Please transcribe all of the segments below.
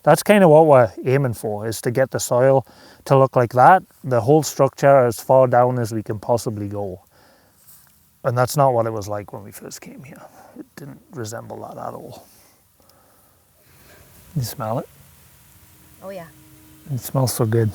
that's kind of what we're aiming for, is to get the soil to look like that, the whole structure as far down as we can possibly go. And that's not what it was like when we first came here. It didn't resemble that at all. You smell it? Oh yeah. It smells so good.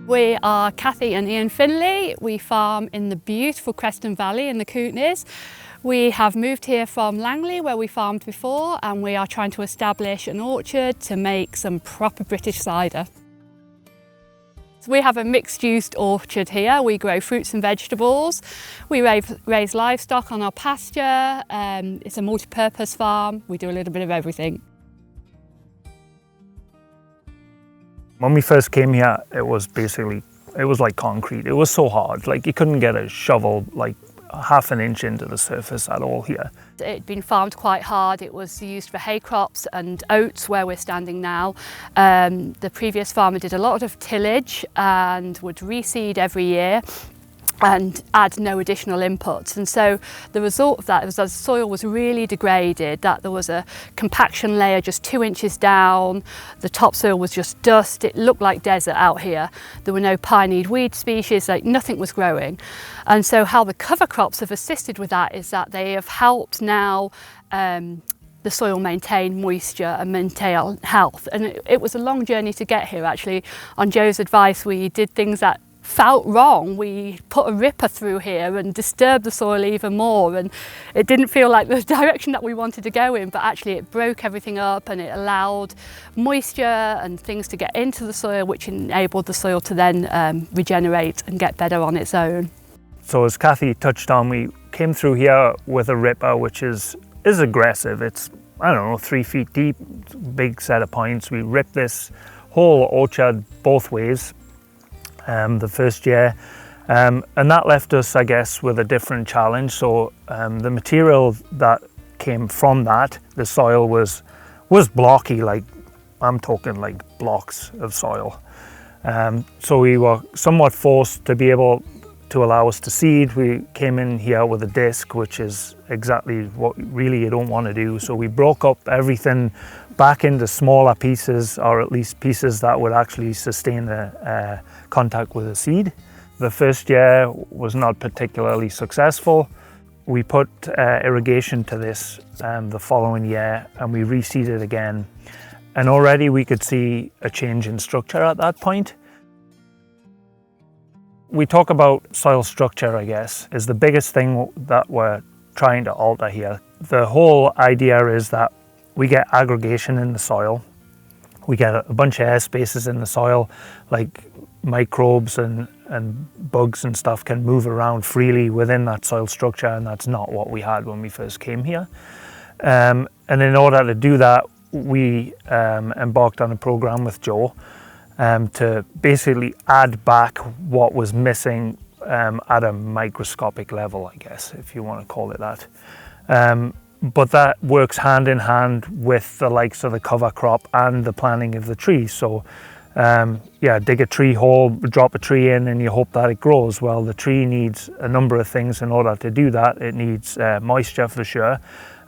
We are Cathy and Ian Finley. We farm in the beautiful Creston Valley in the Kootenays. We have moved here from Langley, where we farmed before, and we are trying to establish an orchard to make some proper British cider. So we have a mixed-use orchard here. We grow fruits and vegetables. We raise livestock on our pasture. It's a multi-purpose farm. We do a little bit of everything. When we first came here, it was like concrete. It was so hard, like you couldn't get a shovel like half an inch into the surface at all here. It'd been farmed quite hard. It was used for hay crops and oats where we're standing now. The previous farmer did a lot of tillage and would reseed every year and add no additional inputs. And so the result of that was that the soil was really degraded, that there was a compaction layer just 2 inches down, the topsoil was just dust, it looked like desert out here. There were no pioneered weed species, like nothing was growing. And so how the cover crops have assisted with that is that they have helped now the soil maintain moisture and maintain health. And it was a long journey to get here actually. On Joe's advice, we did things that felt wrong. We put a ripper through here and disturbed the soil even more, and it didn't feel like the direction that we wanted to go in, but actually it broke everything up and it allowed moisture and things to get into the soil, which enabled the soil to then regenerate and get better on its own. So as Cathy touched on, we came through here with a ripper, which is aggressive. It's, I don't know, 3 feet deep, big set of points. We ripped this whole orchard both ways the first year, and that left us, I guess, with a different challenge. So the material that came from that, the soil was blocky, like I'm talking like blocks of soil. So we were somewhat forced to be able to allow us to seed. We came in here with a disc, which is exactly what really you don't want to do. So we broke up everything back into smaller pieces, or at least pieces that would actually sustain the contact with the seed. The first year was not particularly successful. We put irrigation to this the following year, and we reseeded again. And already we could see a change in structure at that point. We talk about soil structure, I guess, is the biggest thing that we're trying to alter here. The whole idea is that we get aggregation in the soil. We get a bunch of air spaces in the soil, like microbes and bugs and stuff can move around freely within that soil structure, and that's not what we had when we first came here. And in order to do that, we embarked on a program with Joe to basically add back what was missing at a microscopic level, I guess, if you want to call it that. But that works hand in hand with the likes of the cover crop and the planting of the trees. So yeah, dig a tree hole, drop a tree in, and you hope that it grows. Well, the tree needs a number of things in order to do that. It needs moisture for sure,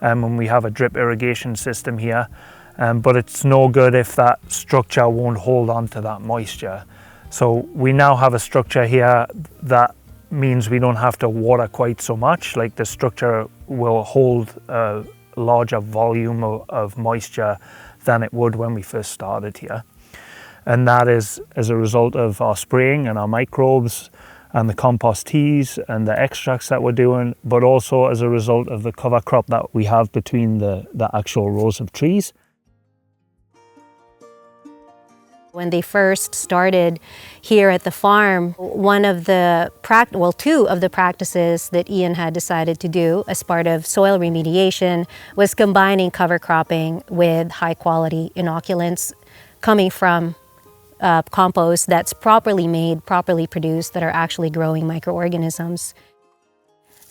and we have a drip irrigation system here. But it's no good if that structure won't hold on to that moisture. So we now have a structure here that means we don't have to water quite so much. Like the structure will hold a larger volume of moisture than it would when we first started here. And that is as a result of our spraying and our microbes and the compost teas and the extracts that we're doing, but also as a result of the cover crop that we have between the actual rows of trees. When they first started here at the farm, two of the practices that Ian had decided to do as part of soil remediation was combining cover cropping with high quality inoculants coming from compost that's properly made, properly produced, that are actually growing microorganisms.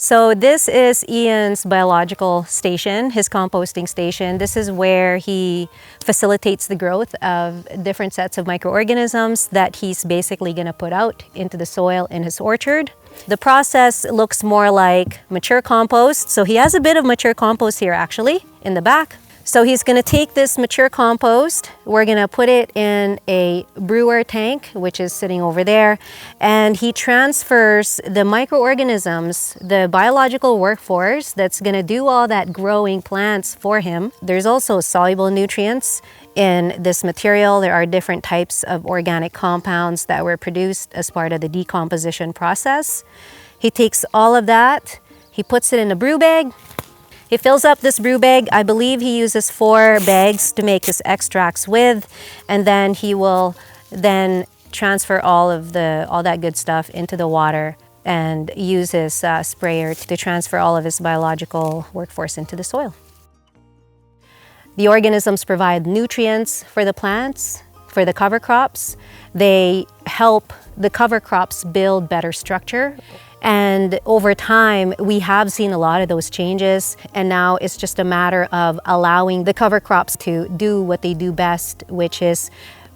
So this is Ian's biological station, his composting station. This is where he facilitates the growth of different sets of microorganisms that he's basically going to put out into the soil in his orchard. The process looks more like mature compost. So he has a bit of mature compost here actually in the back. So he's going to take this mature compost, we're going to put it in a brewer tank, which is sitting over there, and he transfers the microorganisms, the biological workforce that's going to do all that growing plants for him. There's also soluble nutrients in this material. There are different types of organic compounds that were produced as part of the decomposition process. He takes all of that, he puts it in a brew bag. He fills up this brew bag. I believe he uses 4 bags to make his extracts with, and then he will then transfer all that good stuff into the water and use his sprayer to transfer all of his biological workforce into the soil. The organisms provide nutrients for the plants, for the cover crops. They help the cover crops build better structure. And over time, we have seen a lot of those changes, and now it's just a matter of allowing the cover crops to do what they do best, which is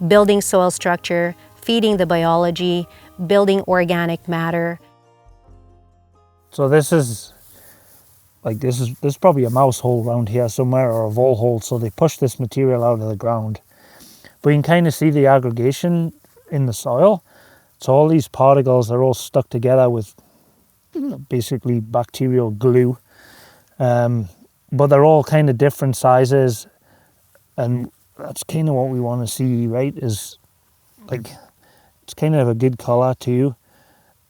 building soil structure, feeding the biology, building organic matter. So this is there's probably a mouse hole around here somewhere, or a vole hole, so they push this material out of the ground. But you can kind of see the aggregation in the soil. So all these particles are all stuck together with basically bacterial glue, but they're all kind of different sizes, and that's kind of what we want to see, right? Is like, it's kind of a good color too.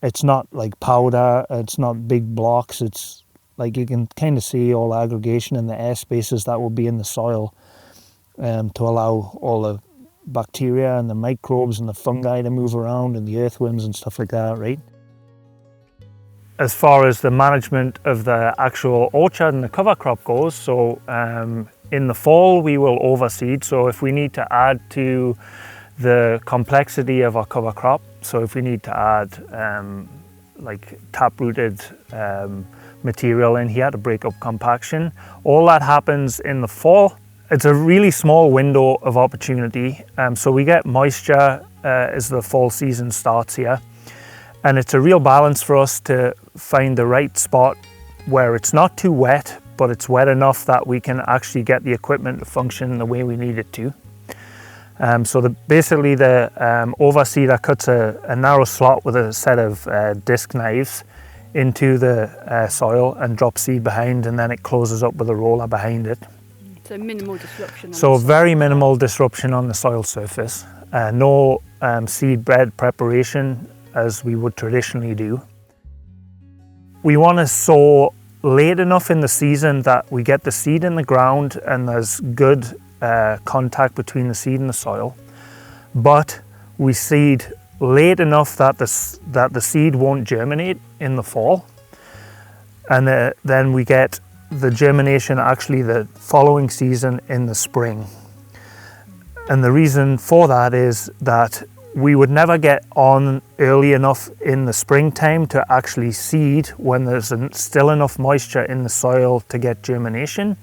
It's not like powder, it's not big blocks, it's like you can kind of see all aggregation in the air spaces that will be in the soil, to allow all the bacteria and the microbes and the fungi to move around, and the earthworms and stuff like that, right? As far as the management of the actual orchard and the cover crop goes, so in the fall we will overseed. So if we need to add to the complexity of our cover crop, so if we need to add like tap-rooted material in here to break up compaction, all that happens in the fall. It's a really small window of opportunity, so we get moisture as the fall season starts here, and it's a real balance for us to find the right spot where it's not too wet, but it's wet enough that we can actually get the equipment to function the way we need it to. So basically the overseeder cuts a narrow slot with a set of disc knives into the soil and drops seed behind, and then it closes up with a roller behind it. So minimal disruption. So very minimal disruption on the soil surface. No seed bed preparation as we would traditionally do. We want to sow late enough in the season that we get the seed in the ground and there's good contact between the seed and the soil, but we seed late enough that the seed won't germinate in the fall, and then we get the germination actually the following season in the spring. And the reason for that is that we would never get on early enough in the springtime to actually seed when there's still enough moisture in the soil to get germination,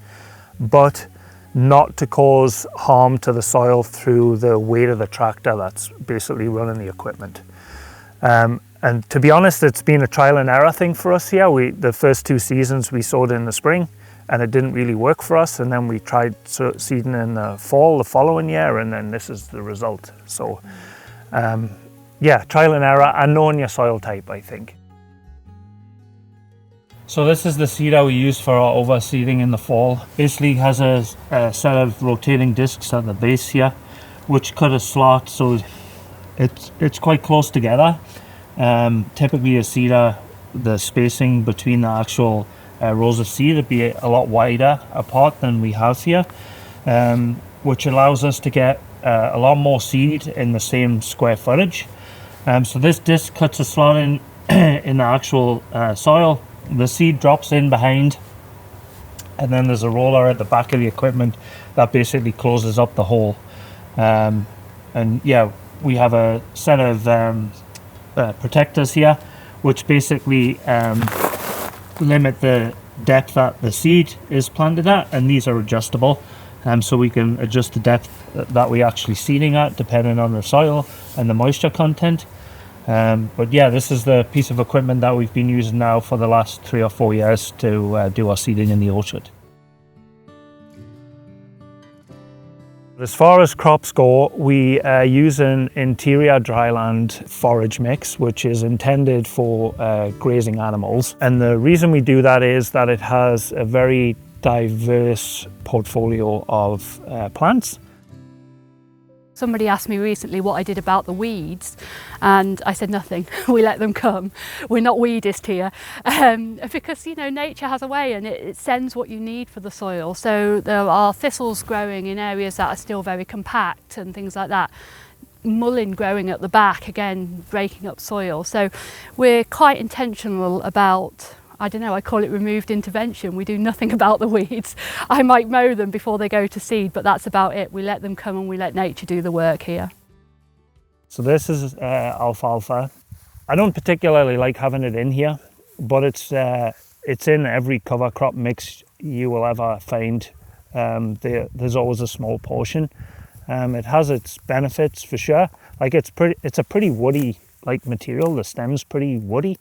but not to cause harm to the soil through the weight of the tractor that's basically running the equipment. And to be honest, it's been a trial and error thing for us here. The first 2 seasons we sowed in the spring and it didn't really work for us, and then we tried seeding in the fall the following year, and then this is the result. So yeah, trial and error and knowing your soil type, I think. So this is the seeder we use for our overseeding in the fall. Basically has a set of rotating discs at the base here, which cut a slot so it's quite close together. Typically a seeder, the spacing between the actual rows of seed would be a lot wider apart than we have here, which allows us to get a lot more seed in the same square footage. So this disc cuts a slot in the actual soil. The seed drops in behind, and then there's a roller at the back of the equipment that basically closes up the hole. And yeah, we have a set of protectors here, which basically limit the depth that the seed is planted at, and these are adjustable. So we can adjust the depth that we're actually seeding at depending on the soil and the moisture content. But yeah, this is the piece of equipment that we've been using now for the last 3 or 4 years to do our seeding in the orchard. As far as crops go, we use an interior dryland forage mix, which is intended for grazing animals. And the reason we do that is that it has a very diverse portfolio of plants. Somebody asked me recently what I did about the weeds, and I said nothing. We let them come. We're not weedist here, because nature has a way, and it sends what you need for the soil. So there are thistles growing in areas that are still very compact and things like that. Mullein growing at the back, again breaking up soil. So we're quite intentional about, I call it removed intervention. We do nothing about the weeds. I might mow them before they go to seed, but that's about it. We let them come and we let nature do the work here. So this is alfalfa. I don't particularly like having it in here, but it's in every cover crop mix you will ever find. There's always a small portion. It has its benefits for sure. Like it's a pretty woody like material. The stem's pretty woody.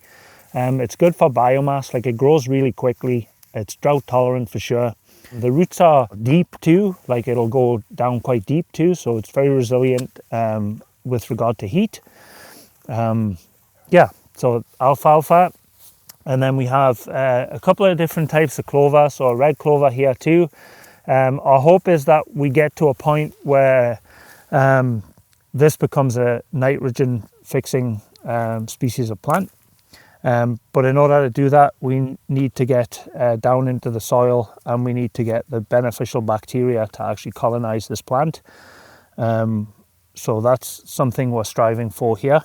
It's good for biomass, like it grows really quickly. It's drought tolerant for sure. The roots are deep too, like it'll go down quite deep too, so it's very resilient with regard to heat. So alfalfa. And then we have a couple of different types of clover, so a red clover here too. Our hope is that we get to a point where this becomes a nitrogen fixing species of plant. But in order to do that, we need to get down into the soil, and we need to get the beneficial bacteria to actually colonize this plant. So that's something we're striving for here.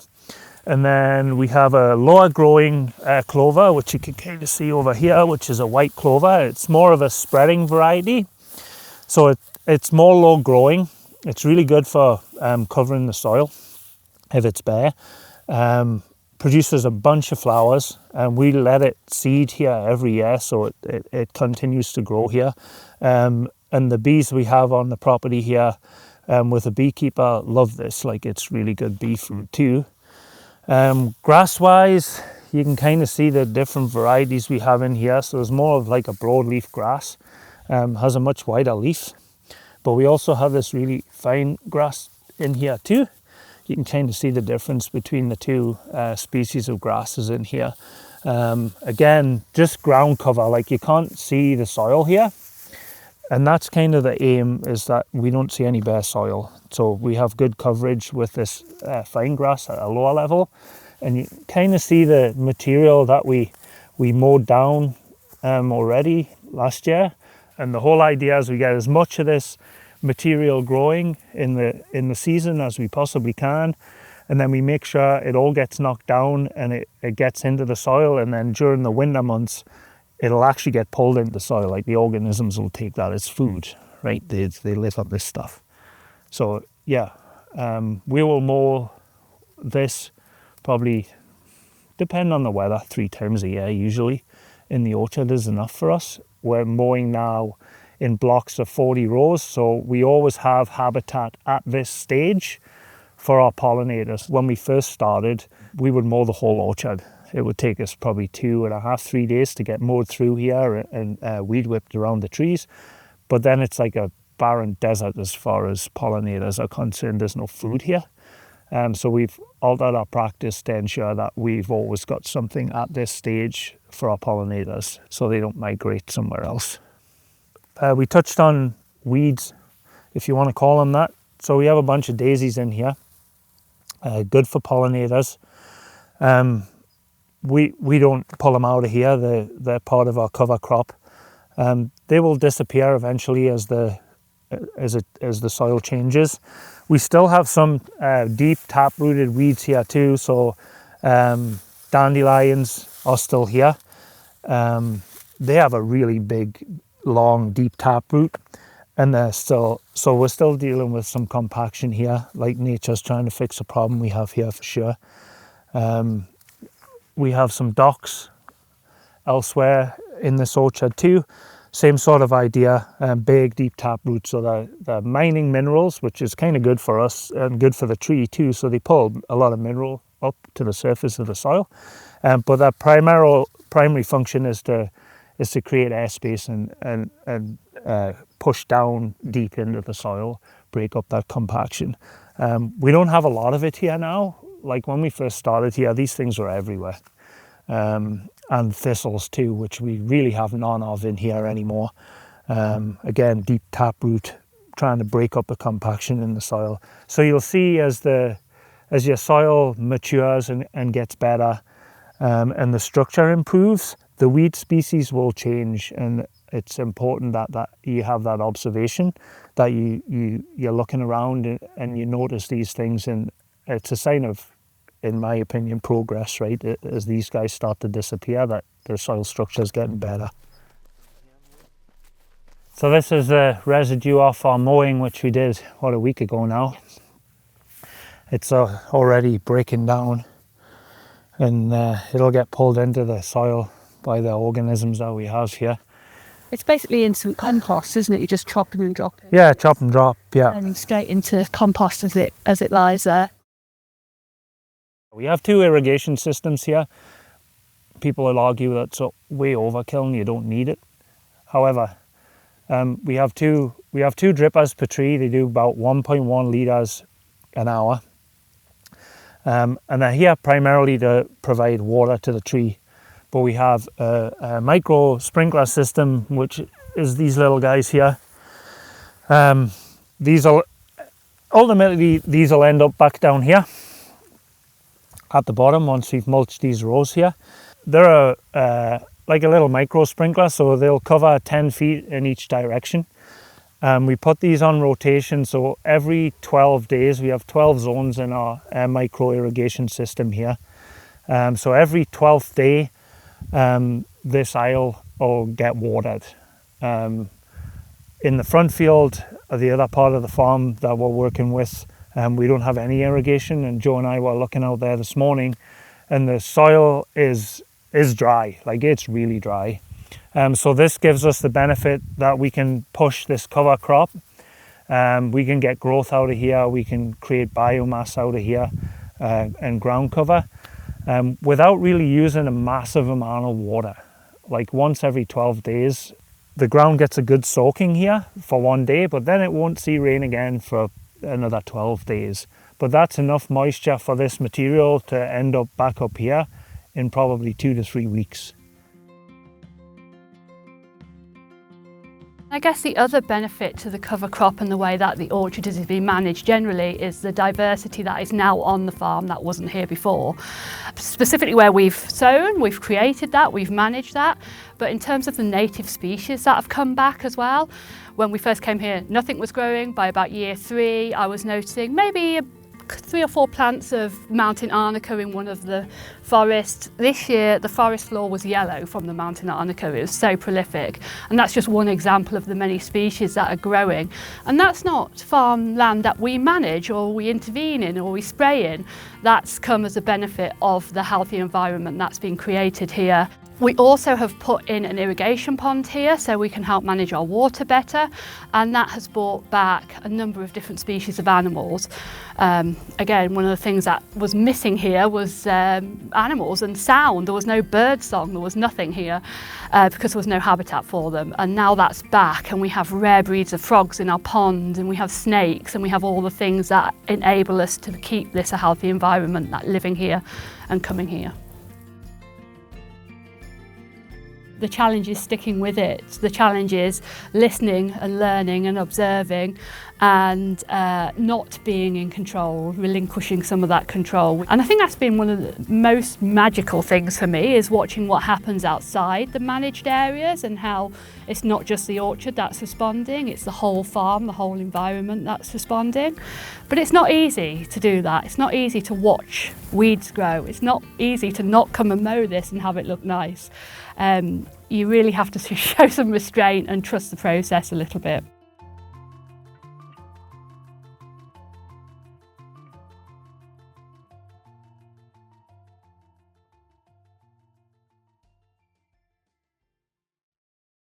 And then we have a lower growing clover, which you can kind of see over here, which is a white clover. It's more of a spreading variety. So it's more low growing. It's really good for covering the soil if it's bare. Produces a bunch of flowers, and we let it seed here every year, so it continues to grow here. And the bees we have on the property here with a beekeeper love this, like it's really good bee food too. Grass wise, you can kind of see the different varieties we have in here. So there's more of like a broadleaf grass, has a much wider leaf, but we also have this really fine grass in here too. You can kind of see the difference between the two species of grasses in here. Again, just ground cover, like you can't see the soil here. And that's kind of the aim, is that we don't see any bare soil. So we have good coverage with this fine grass at a lower level. And you kind of see the material that we mowed down already last year. And the whole idea is we get as much of this material growing in the season as we possibly can, and then we make sure it all gets knocked down and it gets into the soil, and then during the winter months it'll actually get pulled into the soil. Like the organisms will take that as food, right? They live on this stuff. So yeah, we will mow this probably, depend on the weather, 3 times a year usually in the orchard is enough for us. We're mowing now in blocks of 40 rows, so we always have habitat at this stage for our pollinators. When we first started, we would mow the whole orchard. It would take us probably 2.5, 3 days to get mowed through here and weed whipped around the trees. But then it's like a barren desert as far as pollinators are concerned. There's no food here. So we've altered our practice to ensure that we've always got something at this stage for our pollinators so they don't migrate somewhere else. We touched on weeds, if you want to call them that. So we have a bunch of daisies in here, good for pollinators. We don't pull them out of here. They're part of our cover crop. They will disappear eventually as the soil changes. We still have some deep tap-rooted weeds here too. So dandelions are still here. They have a really big, long, deep taproot, and they're still, so we're still dealing with some compaction here, like nature's trying to fix a problem we have here for sure. We have some docks elsewhere in this orchard too. Same sort of idea, big, deep taproot. So they're mining minerals, which is kind of good for us and good for the tree too. So they pull a lot of up to the surface of the soil. But their primary function is to create airspace and push down deep into the soil, break up that compaction. We don't have a lot of it here now. Like when we first started here, these things were everywhere. And thistles too, which we really have none of in here anymore. Again, deep taproot, trying to break up the compaction in the soil. So you'll see as your soil matures and gets better, and the structure improves, the weed species will change, and it's important that you have that observation, that you're looking around and you notice these things, and it's a sign of, in my opinion, progress, right? As these guys start to disappear, that their soil structure is getting better. So this is the residue off our mowing, which we did, a week ago now. It's already breaking down, and it'll get pulled into the soil by the organisms that we have here. It's basically instant compost, isn't it? You just chop and drop it. Yeah, chop and drop, yeah. And straight into compost as it lies there. We have 2 irrigation systems here. People will argue that's way overkill and you don't need it. However, we have two drippers per tree. They do about 1.1 litres an hour. And they're here primarily to provide water to the tree. But we have a micro sprinkler system, which is these little guys here. These will end up back down here at the bottom once we've mulched these rows here. They're like a little micro sprinkler, so they'll cover 10 feet in each direction. We put these on rotation, so every 12 days, we have 12 zones in our micro irrigation system here. So every 12th day, this aisle will get watered. In the front field, the other part of the farm that we're working with, we don't have any irrigation, and Joe and I were looking out there this morning, and the soil is dry, like it's really dry. So this gives us the benefit that we can push this cover crop. We can get growth out of here, we can create biomass out of here, and ground cover, without really using a massive amount of water. Like once every 12 days, the ground gets a good soaking here for one day, but then it won't see rain again for another 12 days. But that's enough moisture for this material to end up back up here in probably 2 to 3 weeks. I guess the other benefit to the cover crop and the way that the orchard is being managed generally is the diversity that is now on the farm that wasn't here before. Specifically where we've sown, we've created that, we've managed that, but in terms of the native species that have come back as well, when we first came here, nothing was growing. By about year 3, I was noticing maybe 3 or 4 plants of mountain arnica in one of the forests. This year, the forest floor was yellow from the mountain arnica. It was so prolific. And that's just one example of the many species that are growing. And that's not farmland that we manage or we intervene in or we spray in. That's come as a benefit of the healthy environment that's been created here. We also have put in an irrigation pond here so we can help manage our water better, and that has brought back a number of different species of animals. Again, one of the things that was missing here was animals and sound. There was no bird song, there was nothing here because there was no habitat for them, and now that's back, and we have rare breeds of frogs in our pond, and we have snakes, and we have all the things that enable us to keep this a healthy environment, that living here and coming here. The challenge is sticking with it. The challenge is listening and learning and observing and not being in control, relinquishing some of that control. And I think that's been one of the most magical things for me, is watching what happens outside the managed areas and how it's not just the orchard that's responding, it's the whole farm, the whole environment that's responding. But it's not easy to do that. It's not easy to watch weeds grow. It's not easy to not come and mow this and have it look nice. You really have to show some restraint and trust the process a little bit.